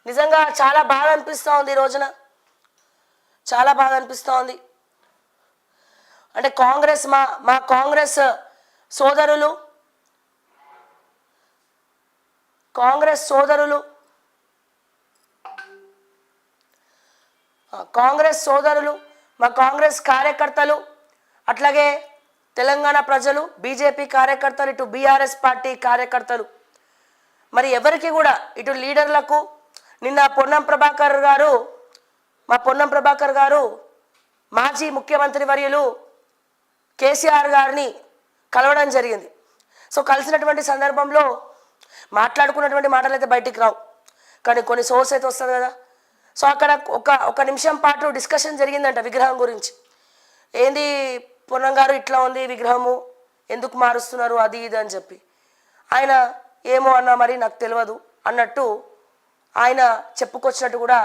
నిజంగా చాలా బాధ అనిపిస్తూ ఉంది ఈ రోజున, చాలా బాధ అనిపిస్తూ ఉంది. అంటే కాంగ్రెస్ మా కాంగ్రెస్ సోదరులు మా కాంగ్రెస్ కార్యకర్తలు, అట్లాగే తెలంగాణ ప్రజలు, బీజేపీ కార్యకర్తలు, ఇటు బీఆర్ఎస్ పార్టీ కార్యకర్తలు, మరి ఎవరికి కూడా ఇటు లీడర్లకు నిన్న పొన్నం ప్రభాకర్ గారు మాజీ ముఖ్యమంత్రి వర్యులు కేసీఆర్ గారిని కలవడం జరిగింది. సో కలిసినటువంటి సందర్భంలో మాట్లాడుకున్నటువంటి మాటలు అయితే బయటికి రావు, కానీ కొన్ని సోర్స్ అయితే వస్తుంది కదా. సో అక్కడ ఒక నిమిషం పాటు డిస్కషన్ జరిగిందంట విగ్రహం గురించి. ఏంది పొన్నం గారు ఇట్లా ఉంది విగ్రహము, ఎందుకు మారుస్తున్నారు, అది ఇది అని చెప్పి. ఆయన ఏమో అన్నా మరి నాకు తెలియదు అన్నట్టు ఆయన చెప్పుకొచ్చినట్టు కూడా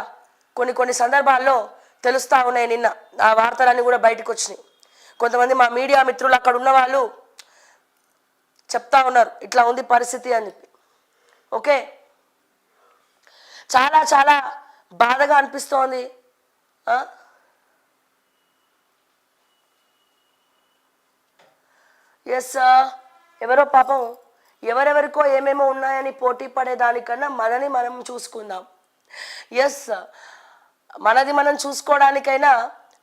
కొన్ని సందర్భాల్లో తెలుస్తూ ఉన్నాయి. నిన్న ఆ వార్తలన్నీ కూడా బయటకు వచ్చినాయి. కొంతమంది మా మీడియా మిత్రులు అక్కడ ఉన్న వాళ్ళు చెప్తా ఉన్నారు ఇట్లా ఉంది పరిస్థితి అని చెప్పి. ఓకే, చాలా చాలా బాధగా అనిపిస్తోంది. ఎస్, ఎవరో పాపం ఎవరెవరికో ఏమేమో ఉన్నాయని పోటీ పడేదానికన్నా మనని మనం చూసుకుందాం. ఎస్, మనది మనం చూసుకోవడానికైనా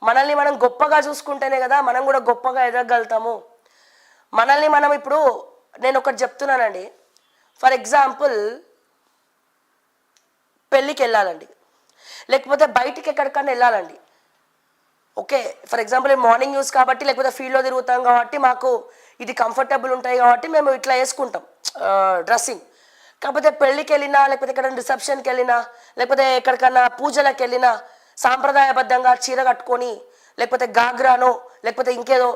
మనల్ని మనం గొప్పగా చూసుకుంటేనే కదా మనం కూడా గొప్పగా ఎదగలుగుతాము. మనల్ని మనం ఇప్పుడు నేను ఒకటి చెప్తున్నానండి. ఫర్ ఎగ్జాంపుల్, పెళ్ళికి వెళ్ళాలండి, లేకపోతే బయటికి ఎక్కడికన్నా వెళ్ళాలండి. Okay, for example morning news కాబట్టి, లేకపోతే ఫీల్డ్లో తిరుగుతాం కాబట్టి మాకు ఇది కంఫర్టబుల్ ఉంటాయి కాబట్టి మేము ఇట్లా వేసుకుంటాం డ్రెస్సింగ్. కాకపోతే పెళ్ళికి వెళ్ళినా, లేకపోతే ఎక్కడైనా రిసెప్షన్కి వెళ్ళినా, లేకపోతే ఎక్కడికన్నా పూజలకు వెళ్ళినా సాంప్రదాయబద్ధంగా చీర కట్టుకొని, లేకపోతే గాగ్రానో, లేకపోతే ఇంకేదో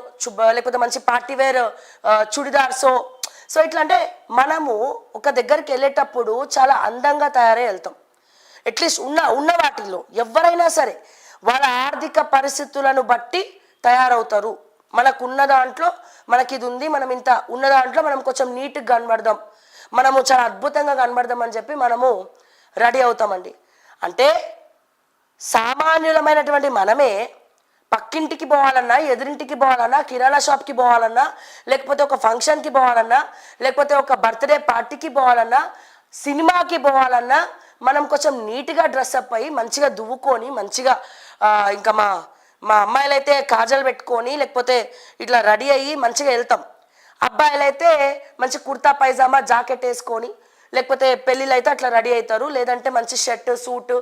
లేకపోతే మంచి పార్టీ వేర్ చుడిదార్సో. సో ఇట్లా అంటే మనము ఒక దగ్గరికి వెళ్ళేటప్పుడు చాలా అందంగా తయారై వెళ్తాం. అట్లీస్ట్ ఉన్న వాటిల్లో ఎవరైనా సరే వాళ్ళ ఆర్థిక పరిస్థితులను బట్టి తయారవుతారు. మనకున్న దాంట్లో మనకి ఇది ఉంది, మనం ఇంత ఉన్న దాంట్లో మనం కొంచెం నీట్గా కనబడదాం, మనము చాలా అద్భుతంగా కనబడదాం అని చెప్పి మనము రెడీ అవుతామండి. అంటే సామాన్యులమైనటువంటి మనమే పక్కింటికి పోవాలన్నా, ఎదురింటికి పోవాలన్నా, కిరాణా షాప్కి పోవాలన్నా, లేకపోతే ఒక ఫంక్షన్కి పోవాలన్నా, లేకపోతే ఒక బర్త్డే పార్టీకి పోవాలన్నా, సినిమాకి పోవాలన్నా మనం కొంచెం నీట్గా డ్రెస్అప్ అయ్యి మంచిగా దువ్వుకొని మంచిగా ఇంకా మా అమ్మాయిలు అయితే కాజల్ పెట్టుకొని లేకపోతే ఇట్లా రెడీ అయ్యి మంచిగా వెళ్తాం. అబ్బాయిలు అయితే మంచి కుర్తా పైజామా జాకెట్ వేసుకొని, లేకపోతే పెళ్ళిళ్ళు అయితే అట్లా రెడీ అవుతారు, లేదంటే మంచి షర్ట్ సూట్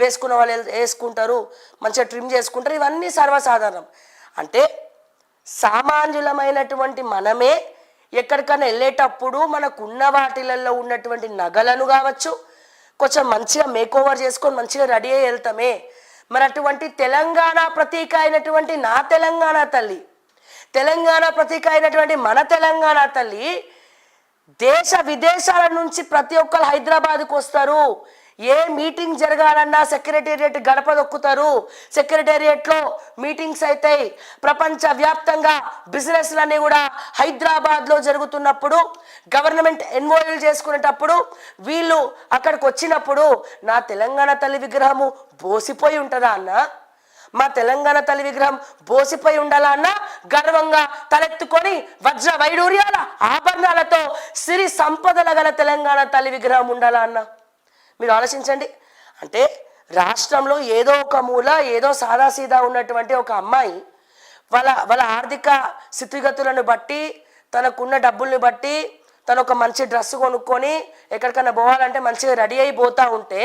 వేసుకున్న వాళ్ళు వేసుకుంటారు, మంచిగా ట్రిమ్ చేసుకుంటారు. ఇవన్నీ సర్వసాధారణం. అంటే సామాన్యులమైనటువంటి మనమే ఎక్కడికైనా వెళ్ళేటప్పుడు మనకున్న వాటిలలో ఉన్నటువంటి నగలను కావచ్చు కొంచెం మంచిగా మేకోవర్ చేసుకొని మంచిగా రెడీ అయ్యి వెళ్తామే. మరి అటువంటి తెలంగాణ ప్రతీక అయినటువంటి నా తెలంగాణ తల్లి, తెలంగాణ ప్రతీక అయినటువంటి మన తెలంగాణ తల్లి దేశ విదేశాల నుంచి ప్రతి ఒక్కరు హైదరాబాద్కు వస్తారు. ఏ మీటింగ్ జరగాలన్నా సెక్రటేరియట్ గడప దొక్కుతారు, సెక్రటేరియట్లో మీటింగ్స్ అవుతాయి. ప్రపంచవ్యాప్తంగా బిజినెస్లన్నీ కూడా హైదరాబాద్లో జరుగుతున్నప్పుడు, గవర్నమెంట్ ఎన్ఓఎల్ చేసుకునేటప్పుడు వీళ్ళు అక్కడికి వచ్చినప్పుడు నా తెలంగాణ తల్లి విగ్రహము బోసిపోయి ఉంటుందా అన్న? మా తెలంగాణ తల్లి విగ్రహం బోసిపోయి ఉండాలా అన్న? గర్వంగా తలెత్తుకొని వజ్ర వైడూర్యాల ఆభరణాలతో సిరి సంపదల గల తెలంగాణ తల్లి విగ్రహం ఉండాలా అన్న? మీరు ఆలోచించండి. అంటే రాష్ట్రంలో ఏదో ఒక మూల ఏదో సాదాసీదా ఉన్నటువంటి ఒక అమ్మాయి వాళ్ళ ఆర్థిక స్థితిగతులను బట్టి, తనకున్న డబ్బుల్ని బట్టి తను ఒక మంచి డ్రెస్ కొనుక్కొని ఎక్కడికైనా పోవాలంటే మంచిగా రెడీ అయిపోతూ ఉంటే,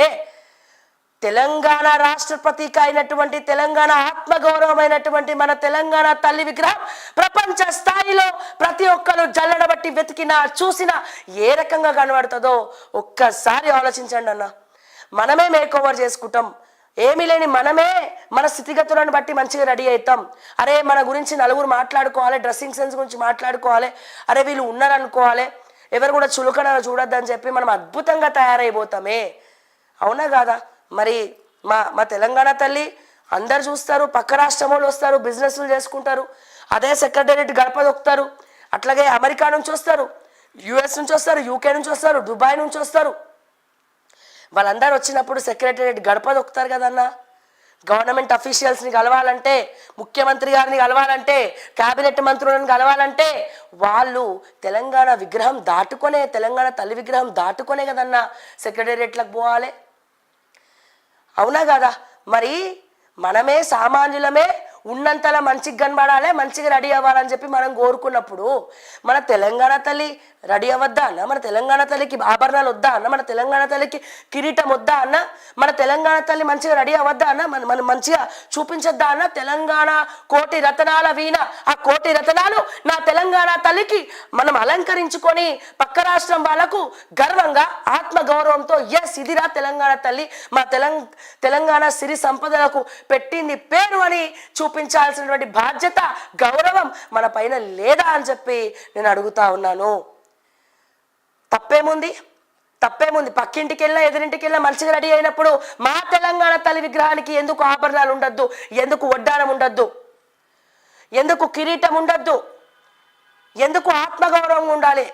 తెలంగాణ రాష్ట్ర ప్రతీక అయినటువంటి తెలంగాణ ఆత్మగౌరవమైనటువంటి మన తెలంగాణ తల్లి విగ్రహం ప్రపంచ స్థాయిలో ప్రతి ఒక్కరు జల్లడబట్టి వెతికినా చూసినా ఏ రకంగా కనబడుతుందో ఒక్కసారి ఆలోచించండి అన్న. మనమే మేకోవర్ చేసుకుంటాం, ఏమీ లేని మనమే మన స్థితిగతులను బట్టి మంచిగా రెడీ అవుతాం. అరే మన గురించి నలుగురు మాట్లాడుకోవాలి, డ్రెస్సింగ్ సెన్స్ గురించి మాట్లాడుకోవాలి, అరే వీళ్ళు ఉన్నారనుకోవాలి, ఎవరు కూడా చులకన చూడొద్దని చెప్పి మనం అద్భుతంగా తయారైపోతామే. అవునా కాదా? మరి మా తెలంగాణ తల్లి అందరు చూస్తారు, పక్క రాష్ట్రం వాళ్ళు వస్తారు, బిజినెస్లు చేసుకుంటారు, అదే సెక్రటేరియట్ గడప దొక్కుతారు. అట్లాగే అమెరికా నుంచి వస్తారు, యుఎస్ నుంచి వస్తారు, యూకే నుంచి వస్తారు, దుబాయ్ నుంచి వస్తారు. వాళ్ళందరూ వచ్చినప్పుడు సెక్రటేరియట్ గడప దొక్కుతారు కదన్నా. గవర్నమెంట్ అఫీషియల్స్ని కలవాలంటే, ముఖ్యమంత్రి గారిని కలవాలంటే, క్యాబినెట్ మంత్రులను కలవాలంటే వాళ్ళు తెలంగాణ విగ్రహం దాటుకొనే, తెలంగాణ తల్లి విగ్రహం దాటుకొనే కదన్నా సెక్రటేరియట్లకు పోవాలి. అవునా కదా? మరి మనమే సామాన్యులమే ఉన్నంతలా మంచిగా కనబడాలి, మంచిగా రెడీ అవ్వాలని చెప్పి మనం కోరుకున్నప్పుడు మన తెలంగాణ తల్లి రెడీ అవ్వద్దా అన్న? మన తెలంగాణ తల్లికి ఆభరణాలు వద్దా అన్న? మన తెలంగాణ తల్లికి కిరీటం వద్దా అన్న? మన తెలంగాణ తల్లి మంచిగా రెడీ అవ్వద్దా అన్న? మనం మంచిగా చూపించద్దా అన్న? తెలంగాణ కోటి రతనాల వీణ, ఆ కోటి రతనాలు నా తెలంగాణ తల్లికి మనం అలంకరించుకొని పక్క రాష్ట్రం వాళ్ళకు గర్వంగా ఆత్మ గౌరవంతో ఎస్ ఇదిరా తెలంగాణ తల్లి, మా తెలంగాణ సిరి సంపదలకు పెట్టింది పేరు అని చూపించాల్సినటువంటి బాధ్యత, గౌరవం మన పైన లేదా అని చెప్పి నేను అడుగుతా ఉన్నాను. తప్పేముంది? పక్కింటికి వెళ్ళినా ఎదురింటికి వెళ్ళినా మంచిగా రెడీ అయినప్పుడు మా తెలంగాణ తల్లి విగ్రహానికి ఎందుకు ఆభరణాలు ఉండద్దు? ఎందుకు వడ్డానం ఉండద్దు? ఎందుకు కిరీటం ఉండద్దు? ఎందుకు ఆత్మగౌరవం ఉండాలి?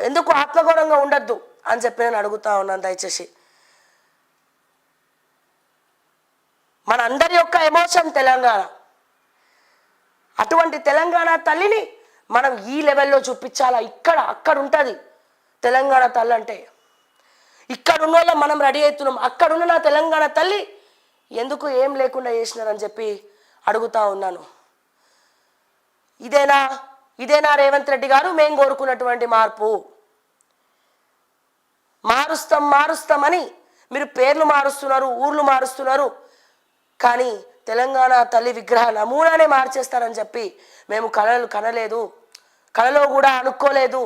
ఎందుకు ఆత్మగౌరవంగా ఉండద్దు అని చెప్పి నేను అడుగుతా ఉన్నాను. దయచేసి మన అందరి యొక్క ఎమోషన్ తెలంగాణ. అటువంటి తెలంగాణ తల్లిని మనం ఈ లెవెల్లో చూపించాలా? అక్కడ ఉంటుంది తెలంగాణ తల్లి అంటే. ఇక్కడ ఉన్న వాళ్ళం మనం రెడీ అవుతున్నాం, అక్కడున్న నా తెలంగాణ తల్లి ఎందుకు ఏం లేకుండా చేసినారని చెప్పి అడుగుతా ఉన్నాను. ఇదేనా రేవంత్ రెడ్డి గారు మేము కోరుకున్నటువంటి మార్పు? మారుస్తామని మీరు పేర్లు మారుస్తున్నారు, ఊర్లు మారుస్తున్నారు, కానీ తెలంగాణ తల్లి విగ్రహ నమూనానే మార్చేస్తారని చెప్పి మేము కనలేదు, కలలో కూడా అనుకోలేదు.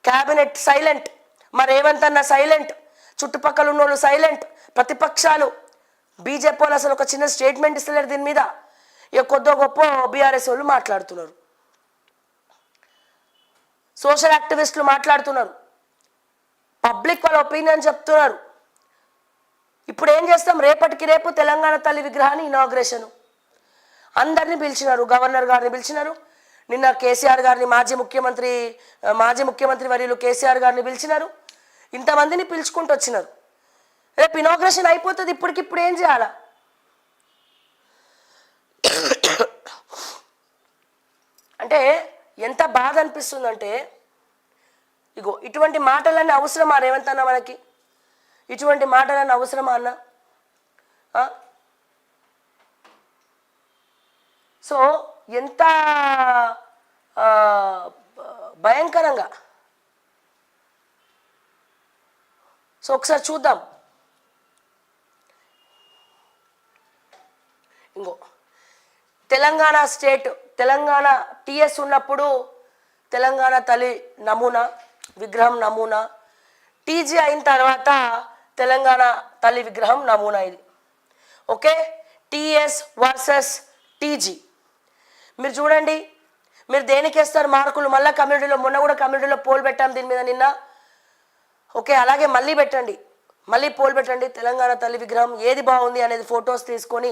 క్యాబినెట్ సైలెంట్, మరి రేవంత్ అన్న సైలెంట్, చుట్టుపక్కల ఉన్న వాళ్ళు సైలెంట్, ప్రతిపక్షాలు బీజేపీ వాళ్ళు అసలు ఒక చిన్న స్టేట్మెంట్ ఇస్తలేరు దీని మీద. ఇక కొద్దో గొప్ప బీఆర్ఎస్ వాళ్ళు మాట్లాడుతున్నారు, సోషల్ యాక్టివిస్టులు మాట్లాడుతున్నారు, పబ్లిక్ వాళ్ళ ఒపీనియన్ చెప్తున్నారు. ఇప్పుడు ఏం చేస్తాం? రేపటికి రేపు తెలంగాణ తల్లి విగ్రహాన్ని ఇనాగ్రేషన్ అందరినీ పిలిచినారు, గవర్నర్ గారిని పిలిచినారు, నిన్న కేసీఆర్ గారిని మాజీ ముఖ్యమంత్రి వర్యులు కేసీఆర్ గారిని పిలిచినారు, ఇంతమందిని పిలుచుకుంటూ వచ్చినారు. రేపు ఇనాగ్రేషన్ అయిపోతుంది, ఇప్పటికిప్పుడు ఏం చేయాలా? అంటే ఎంత బాధ అనిపిస్తుందంటే, ఇగో ఇటువంటి మాటలన్నీ అవసరమా రేవంత్ అన్న? మనకి ఇటువంటి మాటలన్నీ అవసరమా అన్న? సో ఎంత భయంకరంగా. సో ఒకసారి చూద్దాం. ఇంకో తెలంగాణ స్టేట్, తెలంగాణ టీఎస్ ఉన్నప్పుడు తెలంగాణ తల్లి నమూనా విగ్రహం నమూనా, టీజీ అయిన తర్వాత తెలంగాణ తల్లి విగ్రహం నమూనా. ఇది ఓకే. TS versus TG. మీరు చూడండి, మీరు దేనికి వేస్తారు మార్కులు? మళ్ళీ కమ్యూనిటీలో, మొన్న కూడా కమ్యూనిటీలో పోల్ పెట్టాం దీని మీద నిన్న. ఓకే, అలాగే మళ్ళీ పెట్టండి, మళ్ళీ పోల్ పెట్టండి. తెలంగాణ తల్లి విగ్రహం ఏది బాగుంది అనేది ఫొటోస్ తీసుకొని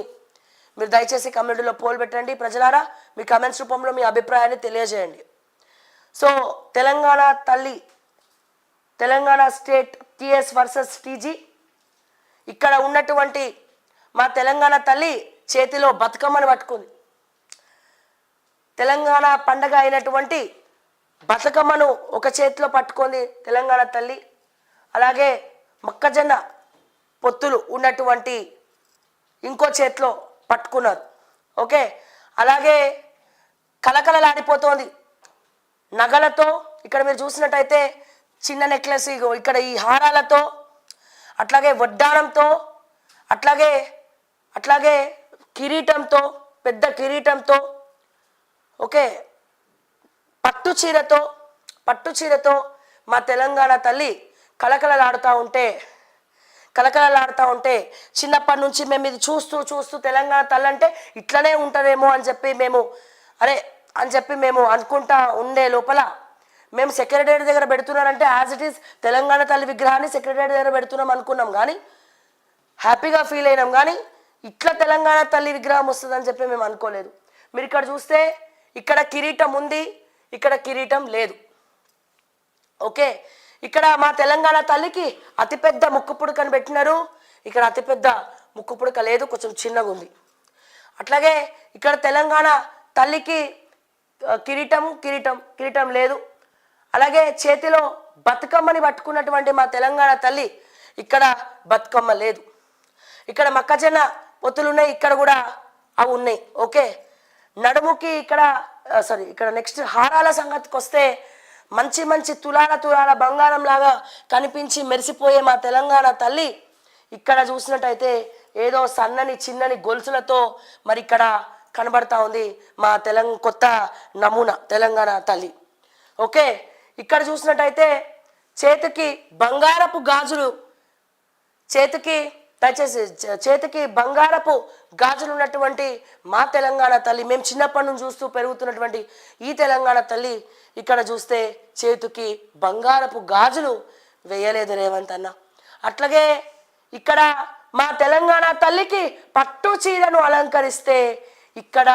మీరు దయచేసి కమ్యూనిటీలో పోల్ పెట్టండి. ప్రజలారా మీ కమెంట్స్ రూపంలో మీ అభిప్రాయాన్ని తెలియజేయండి. సో తెలంగాణ తల్లి, Telangana state TS versus TG. ఇక్కడ ఉన్నటువంటి మా తెలంగాణ తల్లి చేతిలో బతుకమ్మని పట్టుకుంది. తెలంగాణ పండగ అయినటువంటి బతుకమ్మను ఒక చేతిలో పట్టుకుంది తెలంగాణ తల్లి. అలాగే మొక్కజొన్న పొత్తులు ఉన్నటువంటి ఇంకో చేతిలో పట్టుకున్నారు. ఓకే, అలాగే కలకలలాడిపోతోంది నగలతో. ఇక్కడ మీరు చూసినట్టయితే చిన్న నెక్లెస్, ఇక్కడ ఈ హారాలతో, అట్లాగే వడ్డానంతో, అట్లాగే కిరీటంతో, పెద్ద కిరీటంతో, ఓకే, పట్టు చీరతో మా తెలంగాణ తల్లి కలకలలాడుతూ ఉంటే చిన్నప్పటి నుంచి మేము ఇది చూస్తూ తెలంగాణ తల్లి అంటే ఇట్లనే ఉంటుందేమో అని చెప్పి మేము అనుకుంటా ఉండే లోపల మేము సెక్రటరీ దగ్గర పెడుతున్నారంటే యాజ్ ఇట్ ఈస్ తెలంగాణ తల్లి విగ్రహాన్ని సెక్రటరీ దగ్గర పెడుతున్నాం అనుకున్నాం, కానీ హ్యాపీగా ఫీల్ అయినాం, కానీ ఇట్లా తెలంగాణ తల్లి విగ్రహం వస్తుందని చెప్పి మేము అనుకోలేదు. మీరు ఇక్కడ చూస్తే ఇక్కడ కిరీటం ఉంది, ఇక్కడ కిరీటం లేదు. ఓకే, ఇక్కడ మా తెలంగాణ తల్లికి అతిపెద్ద ముక్కు పుడకను పెట్టినారు. ఇక్కడ అతిపెద్ద ముక్కు పుడక లేదు, కొంచెం చిన్నగా ఉంది. అట్లాగే ఇక్కడ తెలంగాణ తల్లికి కిరీటం లేదు. అలాగే చేతిలో బతుకమ్మని పట్టుకున్నటువంటి మా తెలంగాణ తల్లి ఇక్కడ బతుకమ్మ లేదు. ఇక్కడ మొక్కజొన్న పొత్తులు ఉన్నాయి, ఇక్కడ కూడా అవి ఉన్నాయి. ఓకే, నడుముకి ఇక్కడ నెక్స్ట్ హారాల సంగతికి వస్తే మంచి మంచి తులాల బంగారం లాగా కనిపించి మెరిసిపోయే మా తెలంగాణ తల్లి ఇక్కడ చూసినట్టయితే ఏదో సన్నని చిన్నని గొలుసులతో మరి ఇక్కడ కనబడతా ఉంది మా కొత్త నమూనా తెలంగాణ తల్లి. ఓకే, ఇక్కడ చూసినట్టయితే చేతికి బంగారపు గాజులు, చేతికి బంగారపు గాజులు ఉన్నటువంటి మా తెలంగాణ తల్లి, మేము చిన్నప్పటి నుంచి చూస్తూ పెరుగుతున్నటువంటి ఈ తెలంగాణ తల్లి ఇక్కడ చూస్తే చేతికి బంగారపు గాజులు వేయలేదు రేవంత్ అన్న. అట్లాగే ఇక్కడ మా తెలంగాణ తల్లికి పట్టు చీరను అలంకరిస్తే ఇక్కడ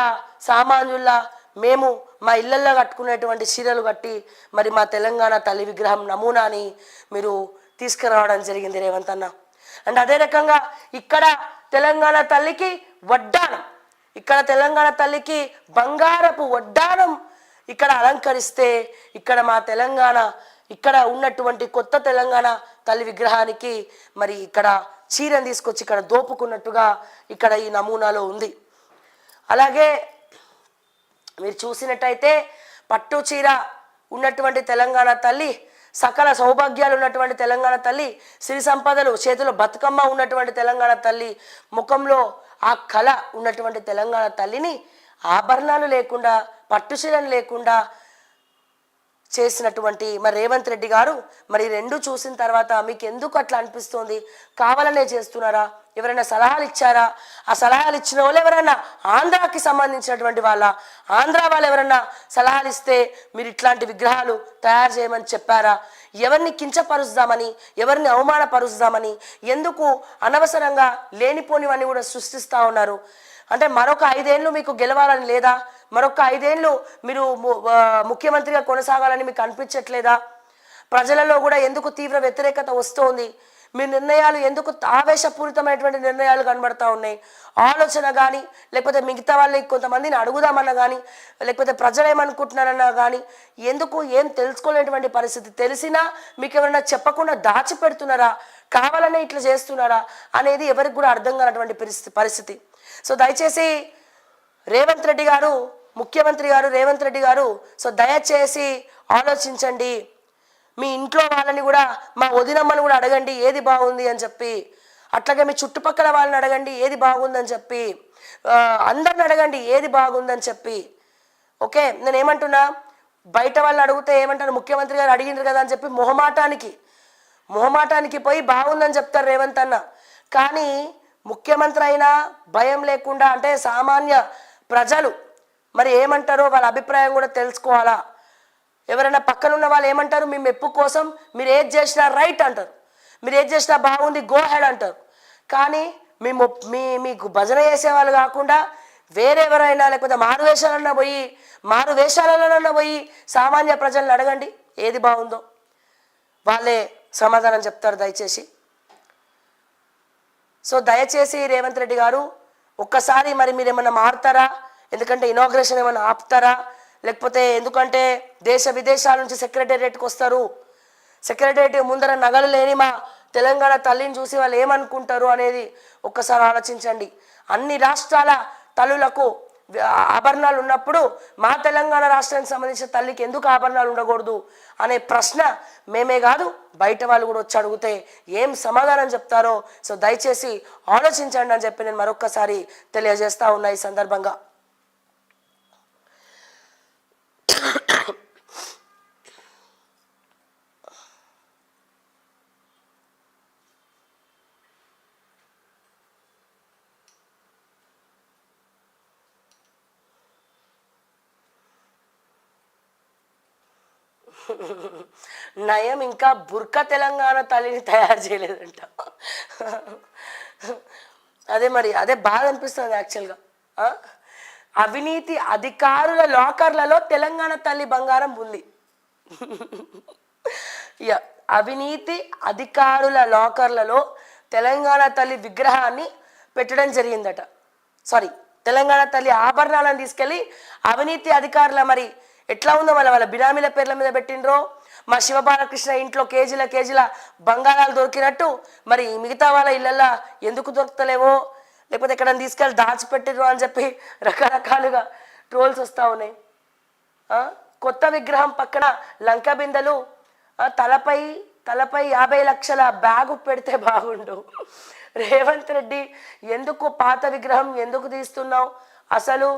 సామాన్యుల్లా మేము మా ఇళ్లల్లో కట్టుకునేటువంటి చీరలు కట్టి మరి మా తెలంగాణ తల్లి విగ్రహం నమూనాని మీరు తీసుకురావడం జరిగింది రేవంత్ అన్న. అండ్ అదే రకంగా ఇక్కడ తెలంగాణ తల్లికి వడ్డానం, ఇక్కడ తెలంగాణ తల్లికి బంగారపు వడ్డానం ఇక్కడ అలంకరిస్తే ఇక్కడ మా తెలంగాణ ఇక్కడ ఉన్నటువంటి కొత్త తెలంగాణ తల్లి విగ్రహానికి మరి ఇక్కడ చీరను తీసుకొచ్చి ఇక్కడ దోపుకున్నట్టుగా ఇక్కడ ఈ నమూనాలో ఉంది. అలాగే మీరు చూసినట్టయితే పట్టు చీర ఉన్నటువంటి తెలంగాణ తల్లి, సకల సౌభాగ్యాలు ఉన్నటువంటి తెలంగాణ తల్లి, సిరి సంపదలు, చేతిలో బతుకమ్మ ఉన్నటువంటి తెలంగాణ తల్లి, ముఖంలో ఆ కళ ఉన్నటువంటి తెలంగాణ తల్లిని ఆభరణాలు లేకుండా పట్టు చీరలు లేకుండా చేసినటువంటి మరి రేవంత్ రెడ్డి గారు మరి రెండు చూసిన తర్వాత మీకు ఎందుకు అట్లా అనిపిస్తుంది? కావాలనే చేస్తున్నారా? ఎవరైనా సలహాలు ఇచ్చారా? ఆ సలహాలు ఇచ్చిన వాళ్ళు ఎవరైనా ఆంధ్రాకి సంబంధించినటువంటి ఆంధ్ర వాళ్ళు ఎవరైనా సలహాలు ఇస్తే మీరు ఇట్లాంటి విగ్రహాలు తయారు చేయమని చెప్పారా? ఎవరిని కించపరుస్తామని, ఎవరిని అవమానపరుస్తామని, ఎందుకు అనవసరంగా లేనిపోనివన్నీ కూడా సృష్టిస్తూ ఉన్నారు? అంటే మరొక 5 ఏళ్ళు మీకు గెలవాలని లేదా? మరొక 5 ఏళ్ళు మీరు ముఖ్యమంత్రిగా కొనసాగాలని మీకు అనిపించట్లేదా? ప్రజలలో కూడా ఎందుకు తీవ్ర వ్యతిరేకత వస్తోంది? మీ నిర్ణయాలు ఎందుకు ఆవేశపూరితమైనటువంటి నిర్ణయాలు కనబడతా ఉన్నాయి? ఆలోచన కానీ లేకపోతే మిగతా వాళ్ళని కొంతమందిని అడుగుదామన్నా కానీ లేకపోతే ప్రజలు ఏమనుకుంటున్నారన్నా కానీ ఎందుకు ఏం తెలుసుకోలేనటువంటి పరిస్థితి. తెలిసినా మీకు ఎవరైనా చెప్పకుండా దాచిపెడుతున్నారా, కావాలనే ఇట్లా చేస్తున్నారా అనేది ఎవరికి కూడా అర్థం కానటువంటి పరిస్థితి. సో దయచేసి రేవంత్ రెడ్డి గారు, ముఖ్యమంత్రి గారు రేవంత్ రెడ్డి గారు, సో దయచేసి ఆలోచించండి. మీ ఇంట్లో వాళ్ళని కూడా, మా వదినమ్మని కూడా అడగండి ఏది బాగుంది అని చెప్పి. అట్లాగే మీ చుట్టుపక్కల వాళ్ళని అడగండి ఏది బాగుందని చెప్పి. అందరిని అడగండి ఏది బాగుందని చెప్పి. ఓకే, నేను ఏమంటున్నా, బయట వాళ్ళని అడిగితే ఏమంటారు, ముఖ్యమంత్రి గారు అడిగినారు కదా అని చెప్పి మొహమాటానికి పోయి బాగుందని చెప్తారు రేవంత్ అన్న. కానీ ముఖ్యమంత్రి అయినా భయం లేకుండా, అంటే సామాన్య ప్రజలు మరి ఏమంటారో వాళ్ళ అభిప్రాయం కూడా తెలుసుకోవాలా. ఎవరైనా పక్కనున్న వాళ్ళు ఏమంటారు, మీ మెప్పు కోసం మీరు ఏది చేసినా రైట్ అంటారు, మీరు ఏది చేసినా బాగుంది గో హెడ్ అంటారు. కానీ మీకు భజన చేసేవాళ్ళు కాకుండా వేరెవరైనా లేకపోతే మారు వేషాలన్నా పోయి సామాన్య ప్రజలను అడగండి ఏది బాగుందో, వాళ్ళే సమాధానం చెప్తారు దయచేసి. సో దయచేసి రేవంత్ రెడ్డి గారు ఒక్కసారి మరి మీరు ఏమన్నా మారుతారా? ఎందుకంటే ఇనాగ్రేషన్ ఏమైనా ఆపుతారా? లేకపోతే ఎందుకంటే దేశ విదేశాల నుంచి సెక్రటేరియట్కి వస్తారు, సెక్రటేరియట్ ముందర నగలు లేని మా తెలంగాణ తల్లిని చూసి వాళ్ళు ఏమనుకుంటారు అనేది ఒక్కసారి ఆలోచించండి. అన్ని రాష్ట్రాల తల్లులకు ఆభరణాలు ఉన్నప్పుడు మా తెలంగాణ రాష్ట్రానికి సంబంధించిన తల్లికి ఎందుకు ఆభరణాలు ఉండకూడదు అనే ప్రశ్న మేమే కాదు బయట వాళ్ళు కూడా వచ్చి అడిగితే ఏం సమాధానం చెప్తారో సో దయచేసి ఆలోచించండి అని చెప్పి నేను మరొక్కసారి తెలియజేస్తా ఉన్నా ఈ సందర్భంగా. నయం ఇంకా బుర్కా తెలంగాణ తల్లిని తయారు చేయలేదంట. అదే బాధ అనిపిస్తుంది యాక్చువల్గా. అవినీతి అధికారుల లాకర్లలో తెలంగాణ తల్లి బంగారం ఉంది. అవినీతి అధికారుల లాకర్లలో తెలంగాణ తల్లి విగ్రహాన్ని పెట్టడం జరిగిందట. సారీ, తెలంగాణ తల్లి ఆభరణాలను తీసుకెళ్ళి అవినీతి అధికారుల మరి ఎట్లా ఉందో వాళ్ళ బినామీల పేర్ల మీద పెట్టిండ్రో, మా శివబాలకృష్ణ ఇంట్లో కేజీల కేజీల బంగారాలు దొరికినట్టు మరి మిగతా వాళ్ళ ఇళ్ళల్లో ఎందుకు దొరుకుతలేవో, లేకపోతే ఎక్కడ తీసుకెళ్ళి దాచిపెట్టిర్రో అని చెప్పి రకరకాలుగా ట్రోల్స్ వస్తూ ఉన్నాయి. కొత్త విగ్రహం పక్కన లంక బిందెలు, తలపై 50 లక్షల బ్యాగు పెడితే బాగుండు. రేవంత్ రెడ్డి ఎందుకు పాత విగ్రహం ఎందుకు తీస్తున్నావు, అసలు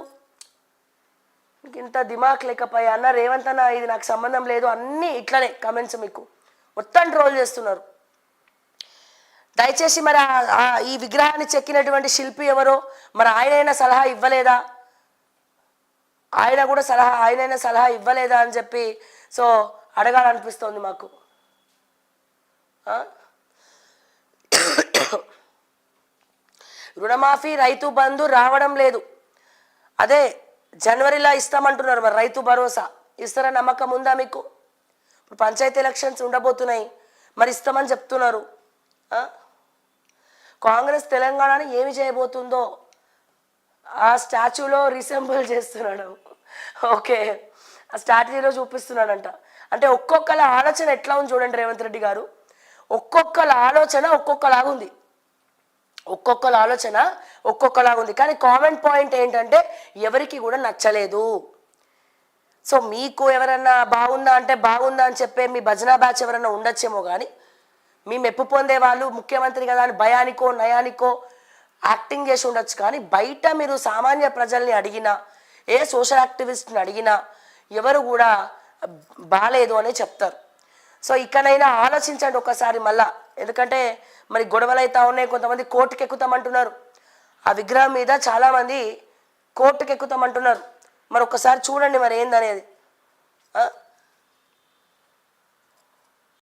ఇంత దిమాక్ లేకపోయా అన్న, రేవంత్ అన్న ఇది నాకు సంబంధం లేదు, అన్నీ ఇట్లనే కమెంట్స్ మీకు మొత్తం ట్రోల్ చేస్తున్నారు. దయచేసి మరి ఈ విగ్రహాన్ని చెక్కినటువంటి శిల్పి ఎవరో మరి ఆయనైనా సలహా ఇవ్వలేదా, ఆయనైనా సలహా ఇవ్వలేదా అని చెప్పి సో అడగాలనిపిస్తోంది మాకు. రుణమాఫీ రైతు బంధు రావడం లేదు, అదే జనవరిలో ఇస్తామంటున్నారు. మరి రైతు భరోసా ఇస్తారని నమ్మకం ఉందా మీకు? ఇప్పుడు పంచాయతీ ఎలక్షన్స్ ఉండబోతున్నాయి, మరి ఇస్తామని చెప్తున్నారు. కాంగ్రెస్ తెలంగాణని ఏమి చేయబోతుందో ఆ స్టాచ్యూలో రిసెంబుల్ చేస్తున్నాడు. ఓకే, ఆ స్ట్రాటజీలో చూపిస్తున్నాడంట. అంటే ఒక్కొక్కల ఆలోచన ఎట్లా ఉంది చూడండి రేవంత్ రెడ్డి గారు, ఒక్కొక్కల ఆలోచన ఒక్కొక్కలాగుంది, ఒక్కొక్కలాగుంది. కానీ కామెంట్ పాయింట్ ఏంటంటే ఎవరికి కూడా నచ్చలేదు. సో మీకు ఎవరన్నా బాగుందా అంటే బాగుందా అని చెప్పే మీ భజనా బ్యాచ్ ఎవరన్నా ఉండొచ్చేమో, కానీ మీ మెప్పు పొందే వాళ్ళు ముఖ్యమంత్రి కదా అని భయానికో నయానికో యాక్టింగ్ చేసి ఉండొచ్చు. కానీ బయట మీరు సామాన్య ప్రజల్ని అడిగినా, ఏ సోషల్ యాక్టివిస్ట్ని అడిగినా ఎవరు కూడా బాలేదు అనే చెప్తారు. సో ఇకనైనా ఆలోచించండి ఒకసారి మళ్ళా, ఎందుకంటే మరి గొడవలు అవుతా ఉన్నాయి, కొంతమంది కోర్టుకు ఎక్కుతామంటున్నారు, ఆ విగ్రహం మీద చాలామంది కోర్టుకు ఎక్కుతామంటున్నారు. మరి ఒక్కసారి చూడండి మరి ఏందనేది.